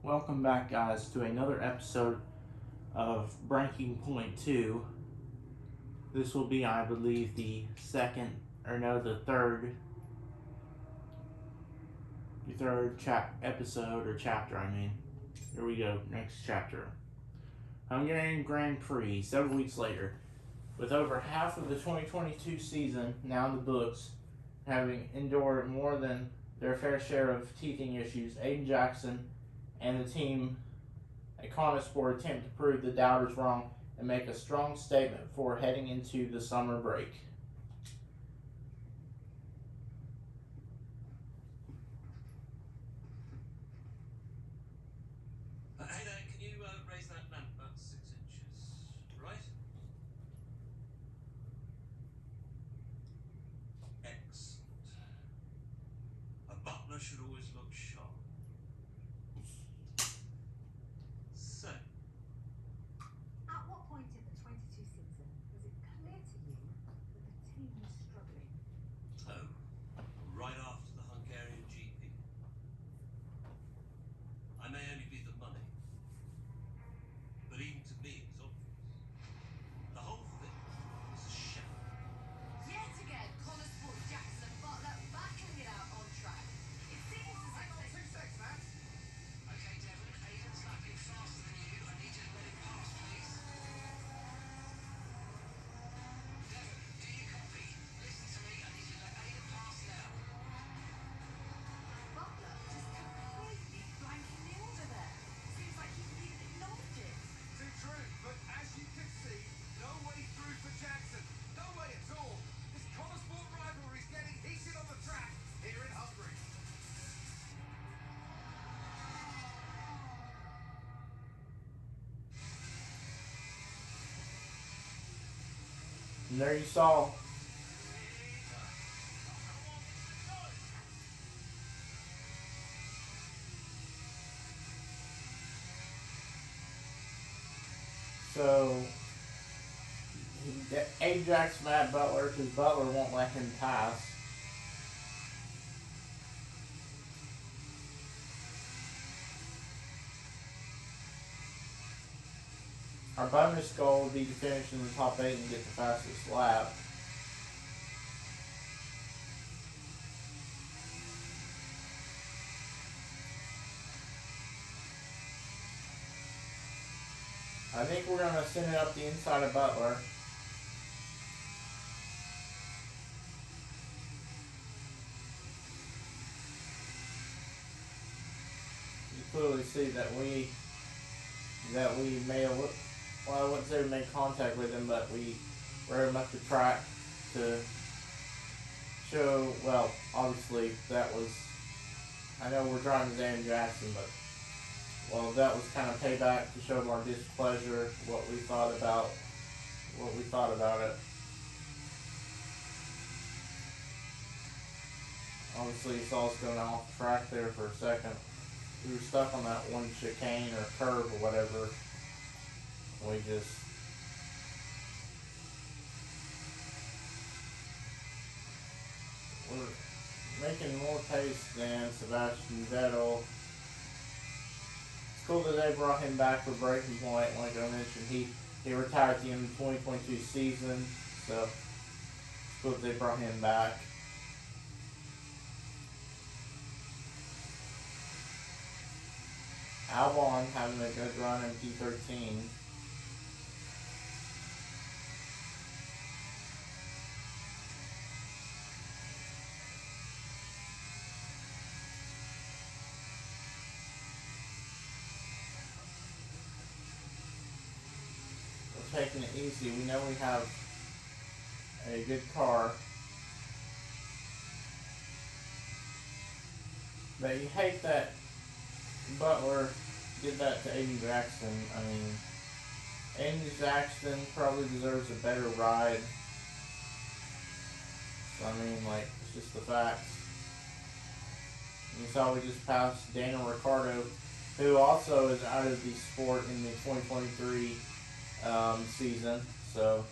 Welcome back, guys, to another episode of Breaking Point 2. This will be, I believe, the third episode or chapter. Here we go, next chapter. Hungarian Grand Prix, several weeks later. With over half of the 2022 season now in the books, having endured more than their fair share of teething issues, Aiden Jackson and the team at Conesport attempt to prove the doubters wrong and make a strong statement before heading into the summer break. Hey there, can you raise that lamp about 6 inches? Right? Excellent. A butler should always look sharp. So, At what point in the 22 season was it clear to you that the team was struggling? oh, right after the Hungarian GP. I may only be the money, but even to me it was obvious. The whole thing was a sham. Yet again, Conesport, Jackson and Butler battling it out on track. It seems as if they... 2 seconds, Max. Okay, Devon, Aiden's lapping faster than you. I need you to let him pass, please. Devon, do you copy? Listen to me. I need you to let Aiden pass now. Butler just completely blanking the order there. Seems like he's even acknowledged it. Too true, but as you can see, no way through for Jackson. No way at all. This Conesport rivalry is getting heated on the track here in Hungary. And there you saw so Ajax Matt Butler because Butler won't let him pass. Our bonus goal would be to finish in the top 8 and get the fastest lap. I think we're going to send it up the inside of Butler. You clearly see that we may have, well, I wouldn't say we made contact with him, but we rode him up the track to show, well, obviously that was, I know we're driving Dan Jackson, but, well, that was kind of payback to show him our displeasure, what we thought about it. Obviously, you saw us going off track there for a second. We were stuck on that one chicane or curve or whatever. We just we're making more pace than Sebastian Vettel. It's cool that they brought him back for Breaking Point. Like I mentioned, he retired at the end of the 2022 season, so it's cool that they brought him back. Albon having a good run in P13. We're taking it easy. We know we have a good car. But you hate that Butler did that to Aiden Jackson. I mean, Aiden Jackson probably deserves a better ride. So, I mean, like, it's just the facts. And you saw we just passed Daniel Ricciardo, who also is out of the sport in the 2023 season. So,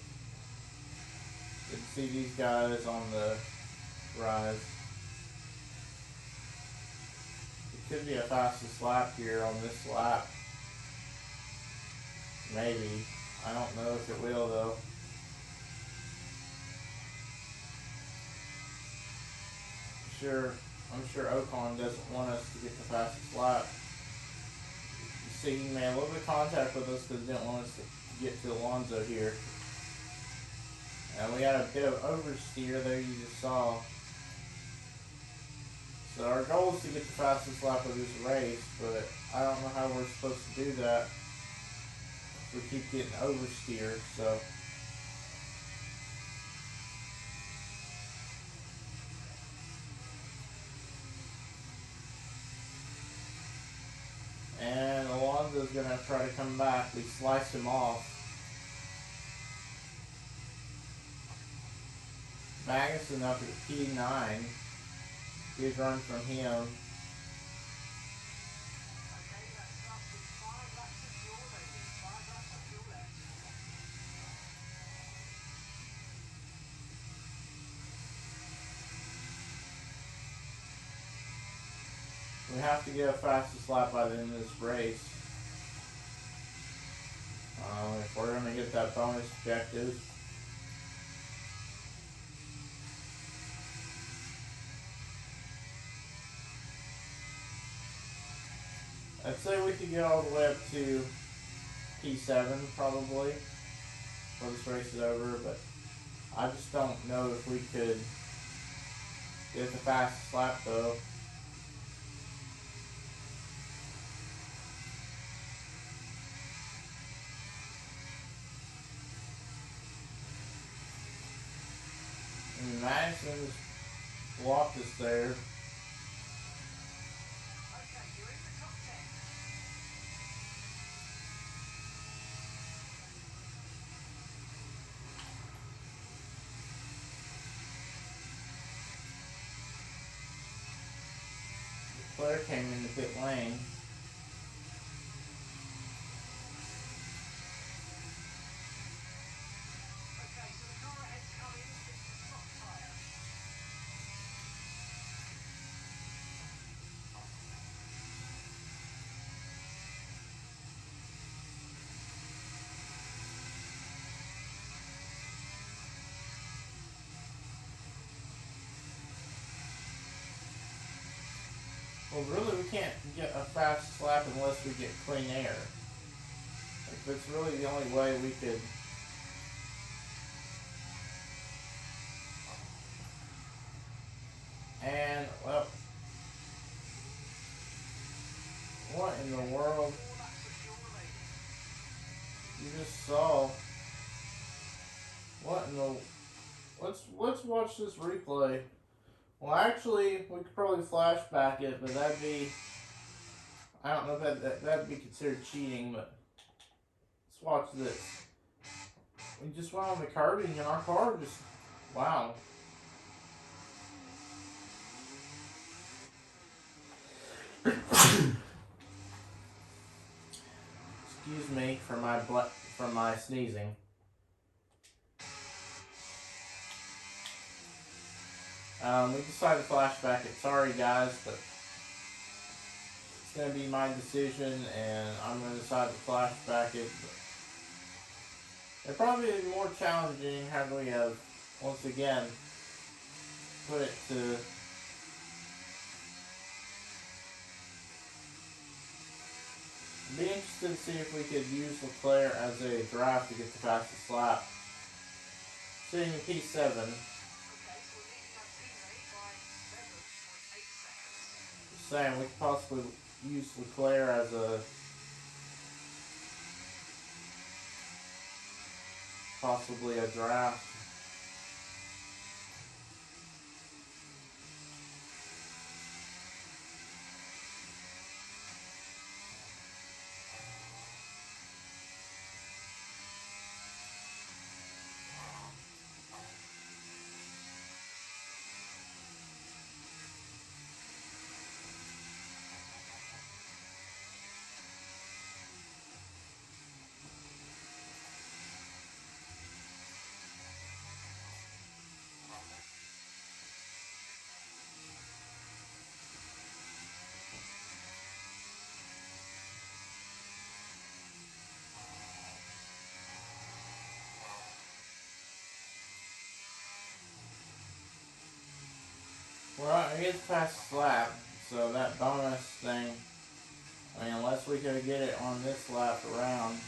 good to see these guys on the rise. Could be a fastest lap here on this lap. Maybe. I don't know if it will though. I'm sure Ocon doesn't want us to get the fastest lap. You see, he made a little bit of contact with us because he didn't want us to get to Alonso here. And we had a bit of oversteer there, you just saw. So our goal is to get the fastest lap of this race, but I don't know how we're supposed to do that. We keep getting oversteer, so. And Alonso's gonna try to come back. We sliced him off. Magnussen up at P9. Good run from him. Okay, that's up to 5 laps of fuel remaining. 5 laps of fuel left. We have to get a fastest lap by the end of this race. If we're gonna get that bonus objective. I'd say we could get all the way up to P7 probably before this race is over, but I just don't know if we could get the fastest lap though. And Madison just blocked us there. Okay, you're in the top 10. Leclerc came in the pit lane. Okay, so the car ahead's come in, fixed the top tyre. Well, really, we can't get a fast lap unless we get clean air. Like, that's really the only way we could. And, well, what in the world? 4 laps of fuel remaining. You just saw. What in the. Let's watch this replay. Well, actually, we could probably flashback it, but that'd be. I don't know if that'd be considered cheating, but let's watch this. We just went on the curbing, and our car just. Wow. Excuse me for my sneezing. We decided to flashback it. Sorry guys, but it's gonna be my decision, and I'm gonna decide to flashback it. It'd probably be more challenging had we have once again put it to. Be interested to see if we could use Leclerc as a draft to get the fastest lap. Sitting in P7. Okay, so we're leading our teammate by 7.8 seconds. Just saying we could possibly use Leclerc as a possibly a draft. get past the lap, so that bonus thing, I mean, unless we could get it on this lap around.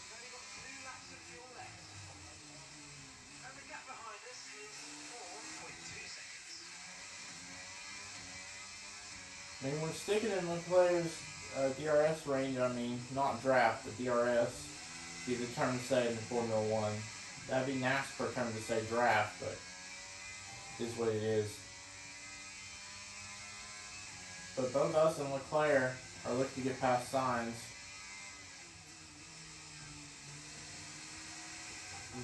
We've only got 2 laps of fuel left. And the gap behind us is 4.2 seconds. I mean, we're sticking in Leclerc's DRS range. I mean, not draft, but DRS. Be the term to say in Formula One. That'd be NASCAR term to say draft, but it is what it is. But both us and Leclerc are looking to get past Sainz.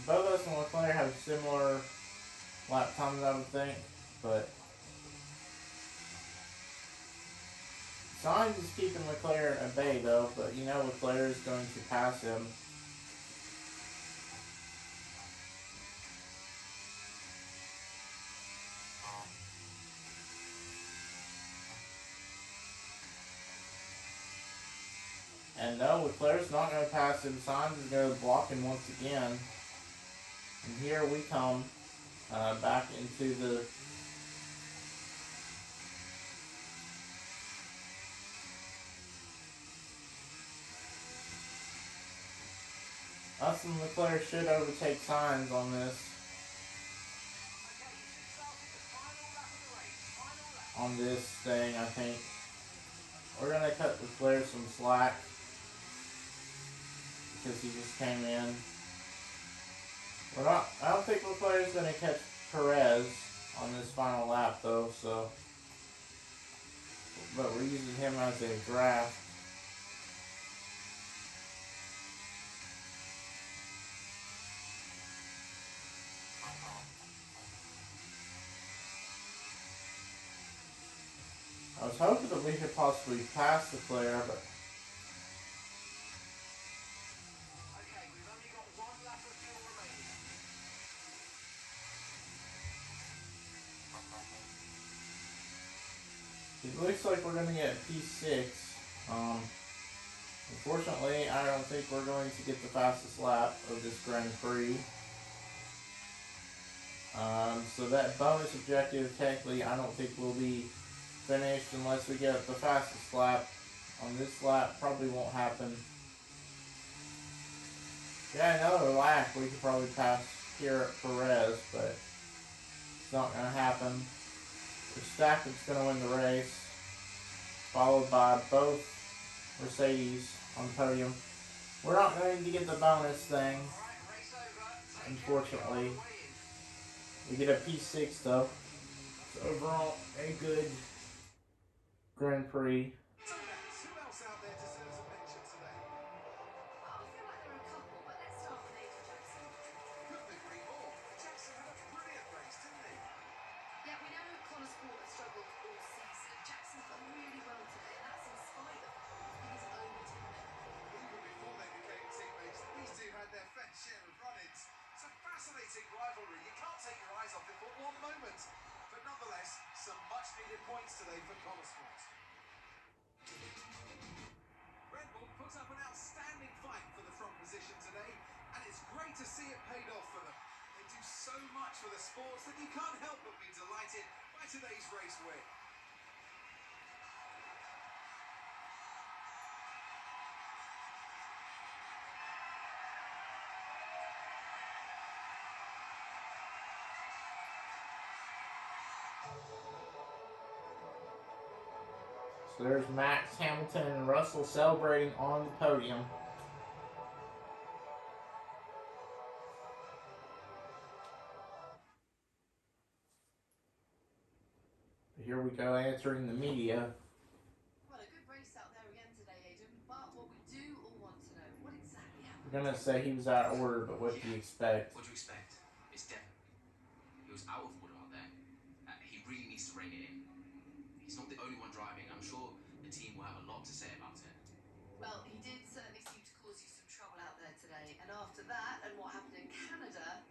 Both us and Leclerc have similar lap times, I would think, but Sainz is keeping Leclerc at bay though, but you know Leclerc is going to pass him. And no, Leclerc's not going to pass him. Sainz is going to block him once again. And here we come back into the us and Leclerc should overtake Sainz on this. On this thing, I think we're gonna cut Leclerc some slack because he just came in. We're not. I don't think Leclerc's gonna catch Perez on this final lap though. So, but we're using him as a draft. I was hoping that we could possibly pass Leclerc, but Okay, we've only got 1 lap of fuel remaining. it looks like we're gonna get P6. Unfortunately, I don't think we're going to get the fastest lap of this Grand Prix. So that bonus objective, technically, I don't think will be finished unless we get the fastest lap. On this lap, probably won't happen. Yeah, another lap, we could probably pass here at Perez, but it's not going to happen. Verstappen's going to win the race, followed by both Mercedes on the podium. We're not going to get the bonus thing, unfortunately. We get a P6 though. So overall, a good Grand Prix. So that's who else out there deserves a mention today? Oh, I feel like there are a couple, but let's start with Adrian Jackson. Couldn't agree more. Jackson had a brilliant race, didn't he? Yeah, we know Connor Sport has struggled all season. Jackson's done really well today, and that's in spite of his own teammate. Even before they became teammates, these two had their fair share of run-ins. It's a fascinating rivalry. You can't take your eyes off it for one moment. But nonetheless, some much-needed points today for Connorsport. Red Bull put up an outstanding fight for the front position today, and it's great to see it paid off for them. They do so much for the sports that you can't help but be delighted by today's race win. So there's Max, Hamilton, and Russell celebrating on the podium. Here we go answering the media. Well, a good race out there again today, Aidan. But what we do all want to know, what exactly happened? We're gonna say he was out of order, but what do you expect? What do you expect? It's Devon. He was out of order out there. He really needs to rein it in. He's not the only one driving. I'm sure the team will have a lot to say about it. Well, he did certainly seem to cause you some trouble out there today. And after that, and what happened in Canada,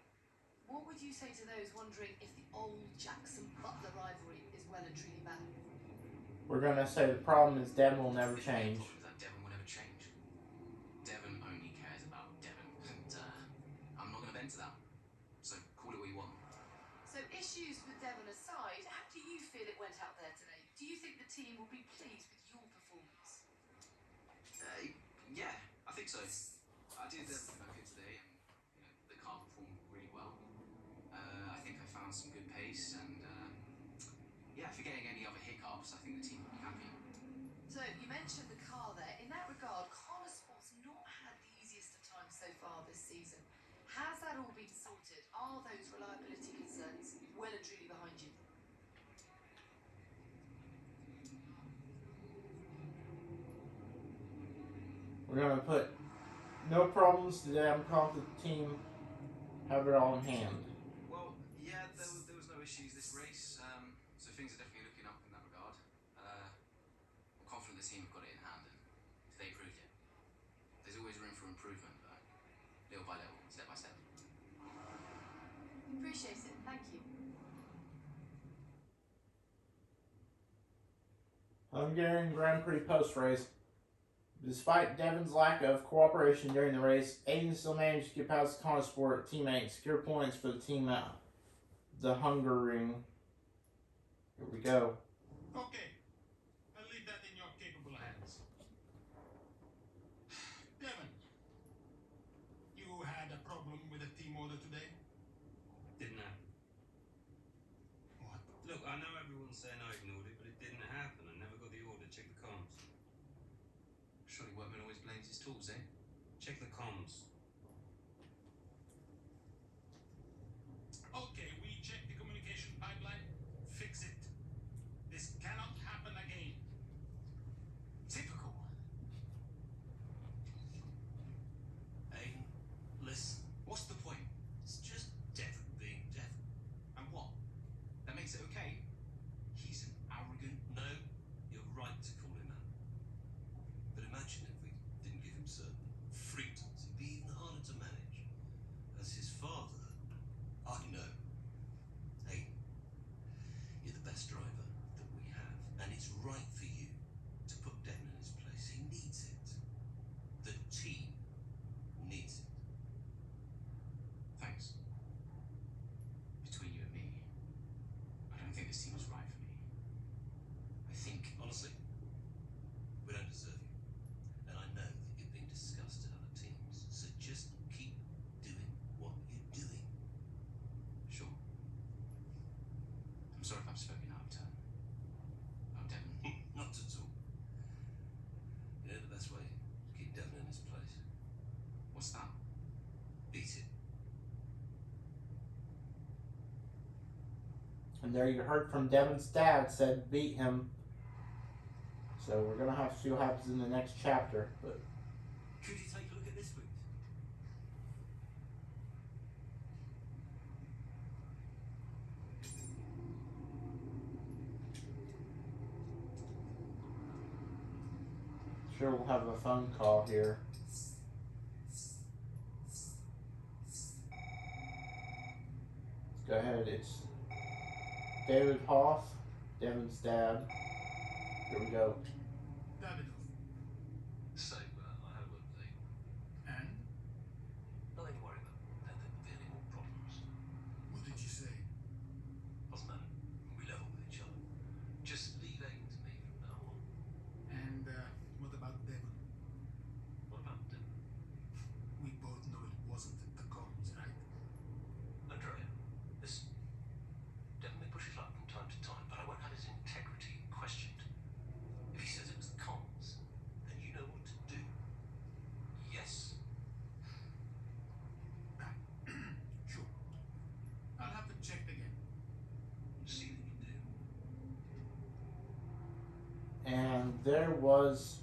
What would you say to those wondering if the old Jackson-Butler rivalry is well and truly back? We're gonna say the problem is Devin will never change. The problem is that Devin will never change. Devin only cares about Devin, and I'm not going to bend to that. So call it what you want. So issues with Devon aside, how do you feel it went out there today? Do you think the team will be pleased with your performance? Yeah, I think so. I did everything I could today, and the car performed really well. I think I found some good pace, and yeah, forgetting any other hiccups, I think the team will be happy. So you mentioned the car there. In that regard, Connor Sport's not had the easiest of times so far this season. Has that all been sorted? Are those reliability concerns well and truly behind you? We're gonna put no problems today. I'm confident the team have it all in hand. Well, yeah, there was no issues this race, so things are definitely looking up in that regard. I'm confident the team have got it in hand, and they proved it. There's always room for improvement, but little by little, step by step. Appreciate it. Thank you. Hungarian Grand Prix post race. Despite Devin's lack of cooperation during the race, Aiden still managed to get past Connor Sport teammate, secure points for the team out. The Hungaroring. Here we go. Okay, I'll leave that in your capable hands. Devon, you had a problem with a team order today? Didn't happen. What? Look, I know everyone's saying I ignored it, but it didn't happen. I never got the order. Check the comms. Surely Workman always blames his tools, eh? Check the comms. Okay, we checked the communication pipeline. Fix it. This cannot happen again. Typical. Aiden, listen, what's the point? It's just Devon being Devon. And what? That makes it okay. He's an arrogant. No, you're right to call him that. But imagine if we didn't give him certain freedoms, it'd be even harder to manage. As his father, I know. Aiden, you're the best driver that we have, and it's right for you to put Devon in his place. He needs it. The team needs it. Thanks. Between you and me, I don't think this team is right for me. I think Honestly, we don't deserve you. And I know that you're being discussed at other teams, so just keep doing what you're doing. Sure. I'm sorry if I've spoken out of turn. I'm Devon. Not at all. You know the best way to keep Devon in his place? What's that? Beat it. And there you heard from Devin's dad said beat him. So we're gonna have to see what happens in the next chapter. But Could you take a look at this, please? sure we'll have a phone call here. Let's go ahead. It's David Hoff, Devin's dad. Here we go. Davidoff. So, I had a word with Aiden. And? Nothing to worry about. Don't think there'll be any more problems. What did you say? Doesn't matter. We level with each other. Just leave Aiden to me from now on. And what about Devon? What about Devon? We both know it wasn't the comms, right? Andrea, listen. Devon may push his luck from time to time, but I won't have his integrity questioned. If he says it was the comms, then you know what to do. Yes. Right. Sure. I'll have to check again. See that you do. And there was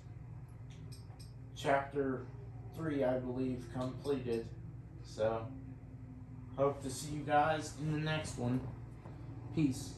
chapter 3, I believe, completed. So, hope to see you guys in the next one. Peace.